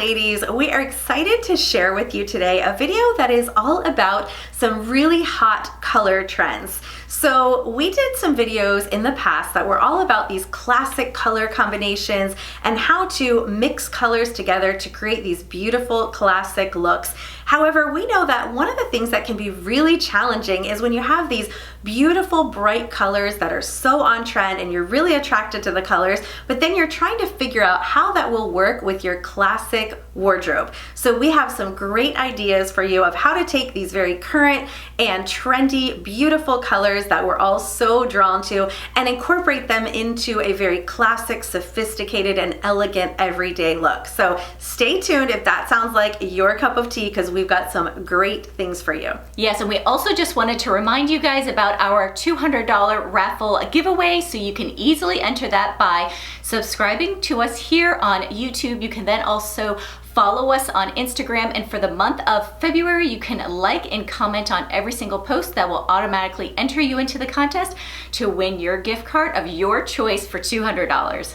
ladies, we are excited to share with you today a video that is all about some really hot color trends. So we did some videos in the past that were all about these classic color combinations and how to mix colors together to create these beautiful classic looks. However, we know that one of the things that can be really challenging is when you have these beautiful bright colors that are so on trend and you're really attracted to the colors, but then you're trying to figure out how that will work with your classic wardrobe. So we have some great ideas for you of how to take these very current and trendy, beautiful colors that we're all so drawn to and incorporate them into a very classic, sophisticated, and elegant everyday look. So stay tuned if that sounds like your cup of tea, because we've got some great things for you. Yes, and we also just wanted to remind you guys about our $200 raffle giveaway, so you can easily enter that by subscribing to us here on YouTube. You can then also follow us on Instagram, and for the month of February, you can like and comment on every single post. That will automatically enter you into the contest to win your gift card of your choice for $200.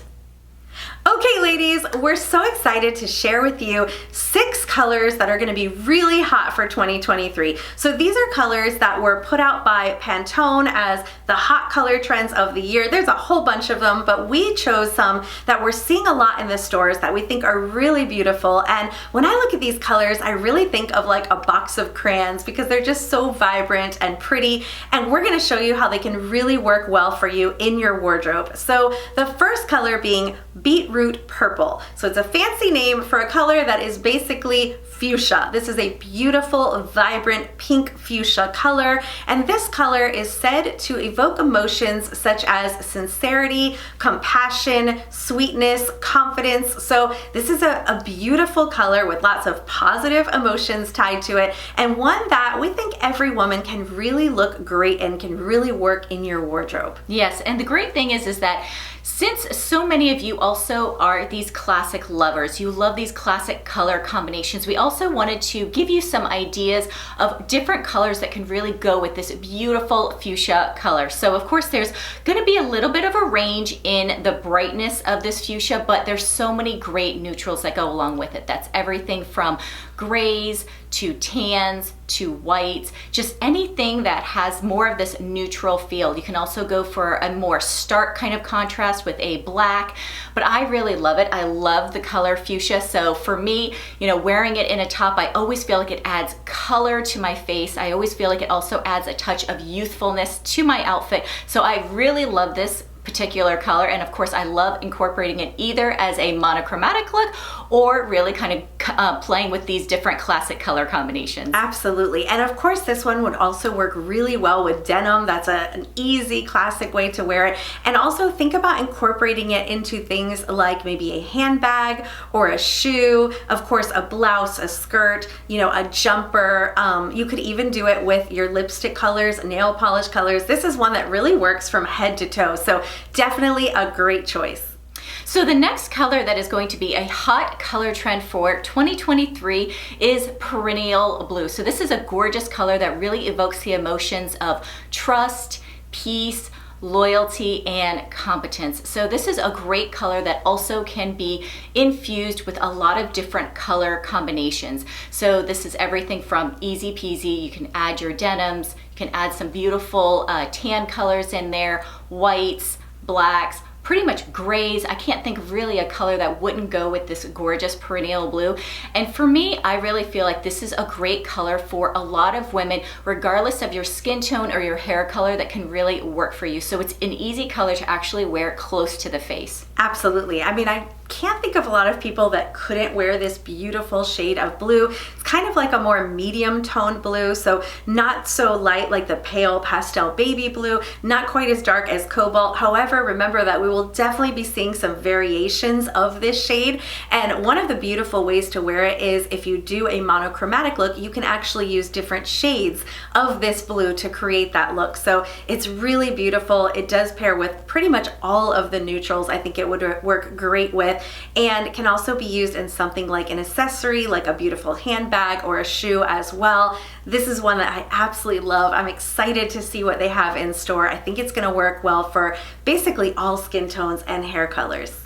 Okay, ladies, we're so excited to share with you 6 colors that are going to be really hot for 2023. So these are colors that were put out by Pantone as the hot color trends of the year. There's a whole bunch of them, but we chose some that we're seeing a lot in the stores that we think are really beautiful. And when I look at these colors, I really think of like a box of crayons because they're just so vibrant and pretty. And we're going to show you how they can really work well for you in your wardrobe. So the first color being Beetroot Purple. So it's a fancy name for a color that is basically fuchsia. This is a beautiful, vibrant pink fuchsia color, and this color is said to evoke emotions such as sincerity, compassion, sweetness, confidence. So this is a beautiful color with lots of positive emotions tied to it, and one that we think every woman can really look great and can really work in your wardrobe. Yes, and the great thing is that since so many of you also are these classic lovers, you love these classic color combinations, we also wanted to give you some ideas of different colors that can really go with this beautiful fuchsia color. So of course there's going to be a little bit of a range in the brightness of this fuchsia, but there's so many great neutrals that go along with it. That's everything from grays to tans to whites, just anything that has more of this neutral feel. You can also go for a more stark kind of contrast with a black, but I really love it. I love the color fuchsia. So for me, you know, wearing it in a top, I always feel like it adds color to my face. I always feel like it also adds a touch of youthfulness to my outfit. So I really love this particular color, and of course I love incorporating it either as a monochromatic look or really kind of playing with these different classic color combinations. Absolutely, and of course this one would also work really well with denim. That's an easy classic way to wear it, and also think about incorporating it into things like maybe a handbag or a shoe, of course a blouse, a skirt, you know, a jumper. You could even do it with your lipstick colors, nail polish colors. This is one that really works from head to toe, so definitely a great choice. So the next color that is going to be a hot color trend for 2023 is Perennial Blue. So this is a gorgeous color that really evokes the emotions of trust, peace, loyalty, and competence. So this is a great color that also can be infused with a lot of different color combinations. So this is everything from easy peasy. You can add your denims, you can add some beautiful tan colors in there, whites, blacks, pretty much grays. I can't think of really a color that wouldn't go with this gorgeous Perennial Blue. And for me, I really feel like this is a great color for a lot of women, regardless of your skin tone or your hair color, that can really work for you. So it's an easy color to actually wear close to the face. Absolutely. I mean, I can't think of a lot of people that couldn't wear this beautiful shade of blue. It's kind of like a more medium toned blue, so not so light like the pale pastel baby blue, not quite as dark as cobalt. However, remember that we will definitely be seeing some variations of this shade, and one of the beautiful ways to wear it is if you do a monochromatic look, you can actually use different shades of this blue to create that look. So it's really beautiful. It does pair with pretty much all of the neutrals I think it would work great with, and can also be used in something like an accessory, like a beautiful handbag or a shoe as well. This is one that I absolutely love. I'm excited to see what they have in store. I think it's going to work well for basically all skin tones and hair colors.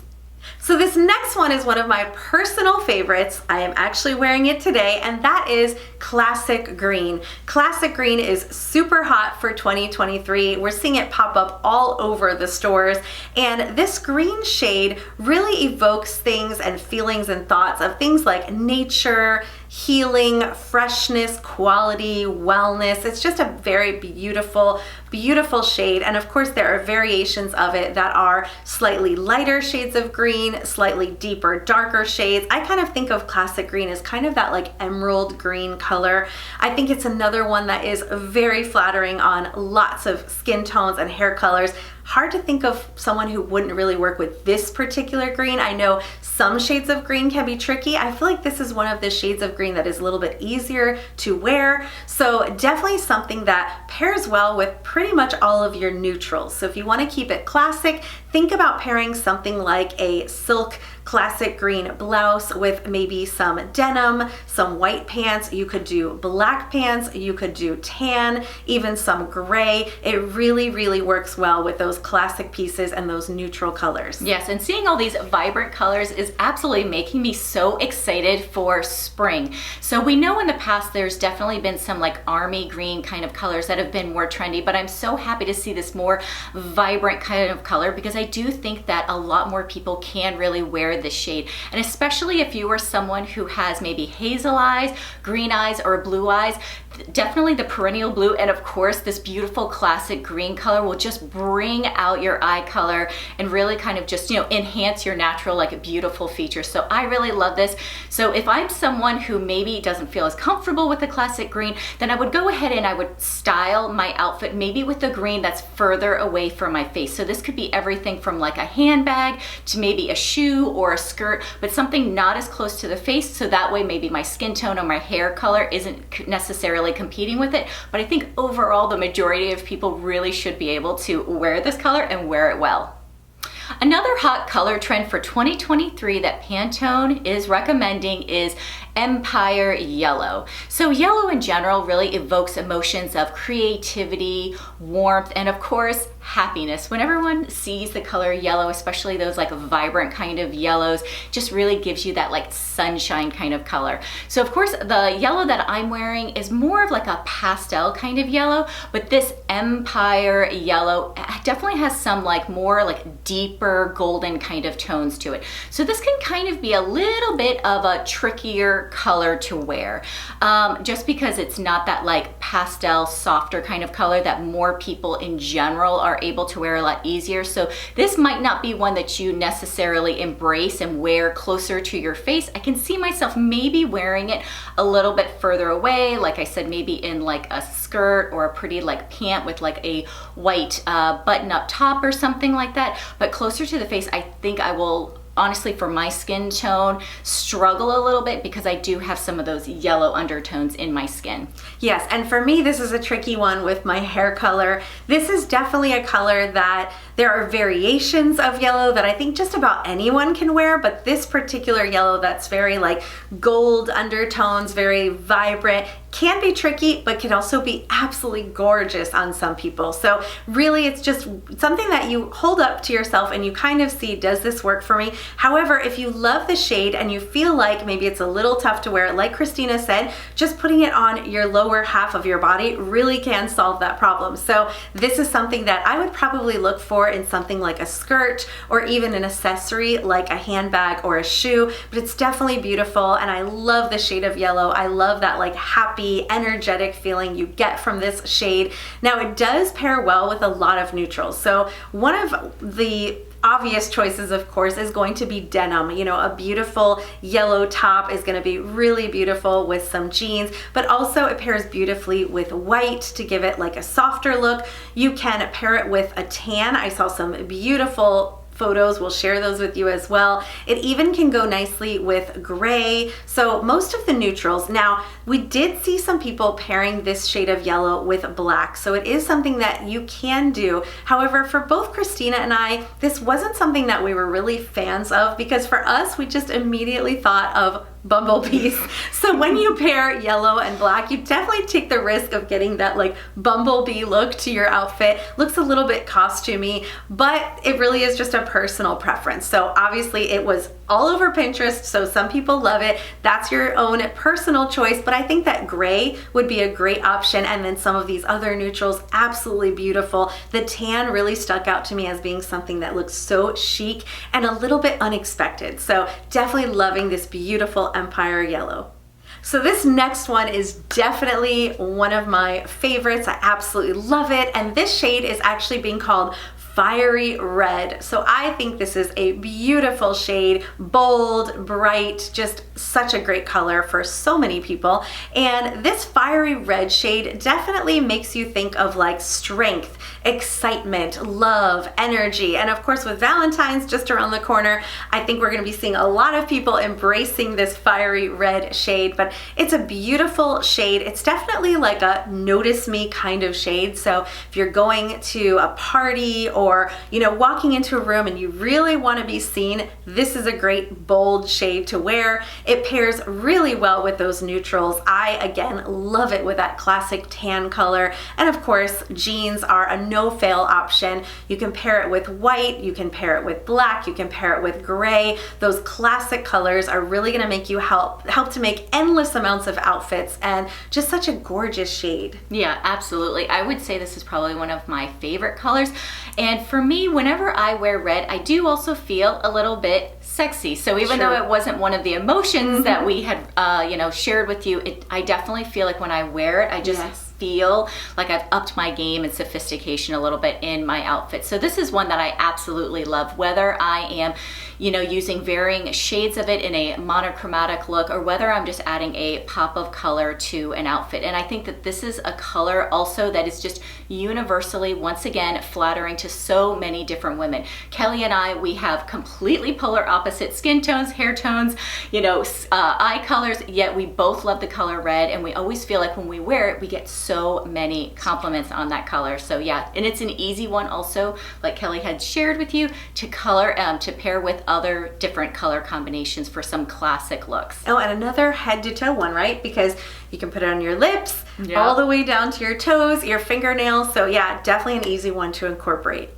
So this next one is one of my personal favorites. I am actually wearing it today, and that is classic green. Classic green is super hot for 2023. We're seeing it pop up all over the stores, and this green shade really evokes things and feelings and thoughts of things like nature, healing, freshness, quality, wellness. It's just a very beautiful, beautiful shade. And of course, there are variations of it that are slightly lighter shades of green, slightly deeper, darker shades. I kind of think of classic green as kind of that like emerald green color. I think it's another one that is very flattering on lots of skin tones and hair colors. Hard to think of someone who wouldn't really work with this particular green. I know some shades of green can be tricky. I feel like this is one of the shades of green that is a little bit easier to wear. So definitely something that pairs well with pretty much all of your neutrals. So if you want to keep it classic, think about pairing something like a silk classic green blouse with maybe some denim, some white pants. You could do black pants, you could do tan, even some gray. It really, really works well with those classic pieces and those neutral colors. Yes, and seeing all these vibrant colors is absolutely making me so excited for spring. So we know in the past there's definitely been some like army green kind of colors that have been more trendy, but I'm so happy to see this more vibrant kind of color because I do think that a lot more people can really wear this shade. And especially if you are someone who has maybe hazel eyes, green eyes, or blue eyes, definitely the Perennial blue and of course this beautiful classic green color will just bring out your eye color and really kind of just, enhance your natural like beautiful features. So I really love this. So if I'm someone who maybe doesn't feel as comfortable with the classic green, then I would go ahead and I would style my outfit maybe with the green that's further away from my face. So this could be everything from like a handbag to maybe a shoe or a skirt, but something not as close to the face, so that way maybe my skin tone or my hair color isn't necessarily competing with it. But I think overall the majority of people really should be able to wear this color and wear it well. Another hot color trend for 2023 that Pantone is recommending is Empire Yellow. So yellow in general really evokes emotions of creativity, warmth, and of course, happiness. When everyone sees the color yellow, especially those like vibrant kind of yellows, just really gives you that like sunshine kind of color. So of course, the yellow that I'm wearing is more of like a pastel kind of yellow, but this Empire Yellow definitely has some like more like deeper golden kind of tones to it. So this can kind of be a little bit of a trickier color to wear, just because it's not that like pastel, softer kind of color that more people in general are able to wear a lot easier. So this might not be one that you necessarily embrace and wear closer to your face. I can see myself maybe wearing it a little bit further away, like I said, maybe in like a skirt or a pretty like pant with like a white button-up top or something like that. But closer to the face, I think I will, honestly, for my skin tone, struggle a little bit because I do have some of those yellow undertones in my skin. Yes, and for me, this is a tricky one with my hair color. This is definitely a color that there are variations of yellow that I think just about anyone can wear, but this particular yellow that's very like gold undertones, very vibrant, can be tricky, but can also be absolutely gorgeous on some people. So really, it's just something that you hold up to yourself and you kind of see, does this work for me? However, if you love the shade and you feel like maybe it's a little tough to wear, like Christina said, just putting it on your lower half of your body really can solve that problem. So this is something that I would probably look for in something like a skirt or even an accessory like a handbag or a shoe, but it's definitely beautiful and I love the shade of yellow. I love that like happy, energetic feeling you get from this shade. Now it does pair well with a lot of neutrals. So one of the obvious choices, of course, is going to be denim. You know, a beautiful yellow top is going to be really beautiful with some jeans, but also it pairs beautifully with white to give it like a softer look. You can pair it with a tan. I saw some beautiful photos. We'll share those with you as well. It even can go nicely with gray. So most of the neutrals. Now, we did see some people pairing this shade of yellow with black. So it is something that you can do. However, for both Christina and I, this wasn't something that we were really fans of because for us, we just immediately thought of bumblebees. So when you pair yellow and black, you definitely take the risk of getting that like bumblebee look to your outfit. Looks a little bit costumey, but it really is just a personal preference. So obviously it was all over Pinterest, so some people love it. That's your own personal choice, but I think that gray would be a great option, and then some of these other neutrals, absolutely beautiful. The tan really stuck out to me as being something that looks so chic and a little bit unexpected. So definitely loving this beautiful Empire yellow. So this next one is definitely one of my favorites. I absolutely love it, and this shade is actually being called Fiery Red. So I think this is a beautiful shade, bold, bright, just such a great color for so many people. And this fiery red shade definitely makes you think of like strength, excitement, love, energy. And of course, with Valentine's just around the corner, I think we're going to be seeing a lot of people embracing this fiery red shade, but it's a beautiful shade. It's definitely like a notice me kind of shade. So if you're going to a party or, you know, walking into a room and you really want to be seen, this is a great bold shade to wear. It pairs really well with those neutrals. I, again, love it with that classic tan color. And of course, jeans are a no-fail option. You can pair it with white, you can pair it with black, you can pair it with gray. Those classic colors are really going to make you help to make endless amounts of outfits, and just such a gorgeous shade. Yeah, absolutely. I would say this is probably one of my favorite colors. And for me, whenever I wear red, I do also feel a little bit sexy. So even though it wasn't one of the emotions that we had, shared with you, I definitely feel like when I wear it, I just feel like I've upped my game and sophistication a little bit in my outfit. So this is one that I absolutely love, whether I am, using varying shades of it in a monochromatic look, or whether I'm just adding a pop of color to an outfit. And I think that this is a color also that is just universally, once again, flattering to so many different women. Kelly and I, we have completely polar opposite skin tones, hair tones, eye colors, yet we both love the color red, and we always feel like when we wear it, we get so many compliments on that color. So yeah, and it's an easy one also, like Kelly had shared with you, to pair with other different color combinations for some classic looks. Oh, and another head to toe one, right? Because you can put it on your lips, all the way down to your toes, your fingernails. So yeah, definitely an easy one to incorporate.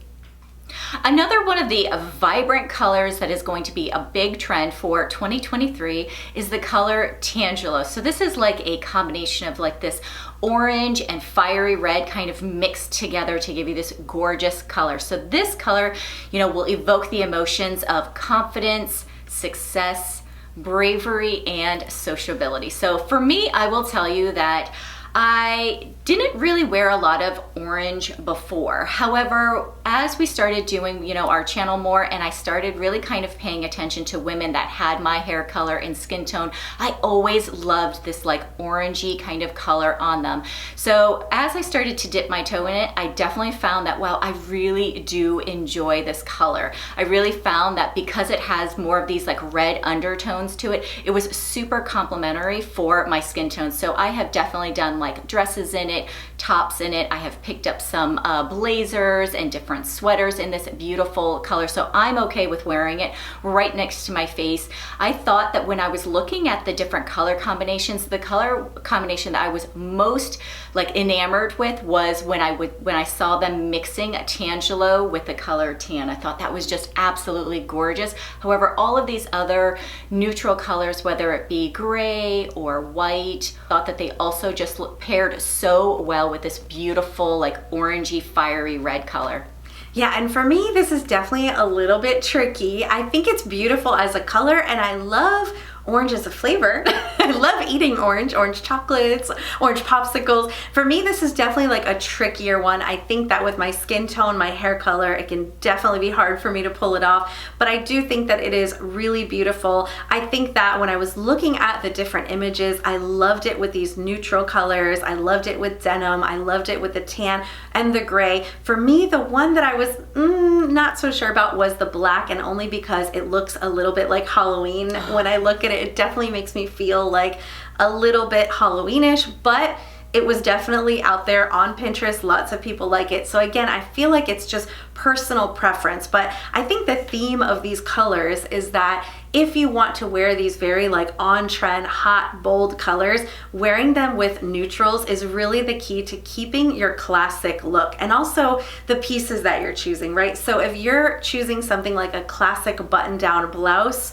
Another one of the vibrant colors that is going to be a big trend for 2023 is the color Tangelo. So this is like a combination of like this orange and fiery red kind of mixed together to give you this gorgeous color. So this color, will evoke the emotions of confidence, success, bravery, and sociability. So for me, I will tell you that I didn't really wear a lot of orange before. However, as we started doing, our channel more, and I started really kind of paying attention to women that had my hair color and skin tone, I always loved this like orangey kind of color on them. So as I started to dip my toe in it, I definitely found that, wow, I really do enjoy this color. I really found that because it has more of these like red undertones to it, it was super complimentary for my skin tone. So I have definitely done like dresses in it, tops in it. I have picked up some blazers and different sweaters in this beautiful color. So I'm okay with wearing it right next to my face. I thought that when I was looking at the different color combinations, the color combination that I was most like enamored with was when I saw them mixing a Tangelo with the color tan. I thought that was just absolutely gorgeous. However, all of these other neutral colors, whether it be gray or white, thought that they also just paired so well with this beautiful like orangey fiery red color. Yeah, and for me, this is definitely a little bit tricky. I think it's beautiful as a color, and I love orange as a flavor. I love eating orange chocolates, orange popsicles. For me, this is definitely like a trickier one. I think that with my skin tone, my hair color, it can definitely be hard for me to pull it off, but I do think that it is really beautiful. I think that when I was looking at the different images, I loved it with these neutral colors. I loved it with denim. I loved it with the tan and the gray. For me, the one that I was not so sure about was the black, and only because it looks a little bit like Halloween. When I look at it, it definitely makes me feel like a little bit Halloweenish, but it was definitely out there on Pinterest. Lots of people like it. So again, I feel like it's just personal preference, but I think the theme of these colors is that if you want to wear these very like on-trend, hot, bold colors, wearing them with neutrals is really the key to keeping your classic look, and also the pieces that you're choosing, right? So if you're choosing something like a classic button-down blouse,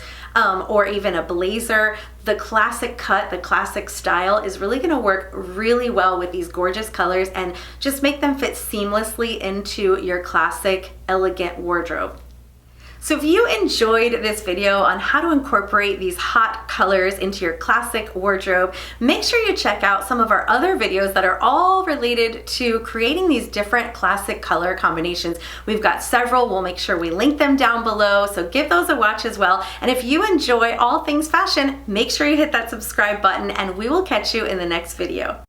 or even a blazer, the classic cut, the classic style is really gonna work really well with these gorgeous colors and just make them fit seamlessly into your classic, elegant wardrobe. So if you enjoyed this video on how to incorporate these hot colors into your classic wardrobe, make sure you check out some of our other videos that are all related to creating these different classic color combinations. We've got several, we'll make sure we link them down below, so give those a watch as well. And if you enjoy all things fashion, make sure you hit that subscribe button, and we will catch you in the next video.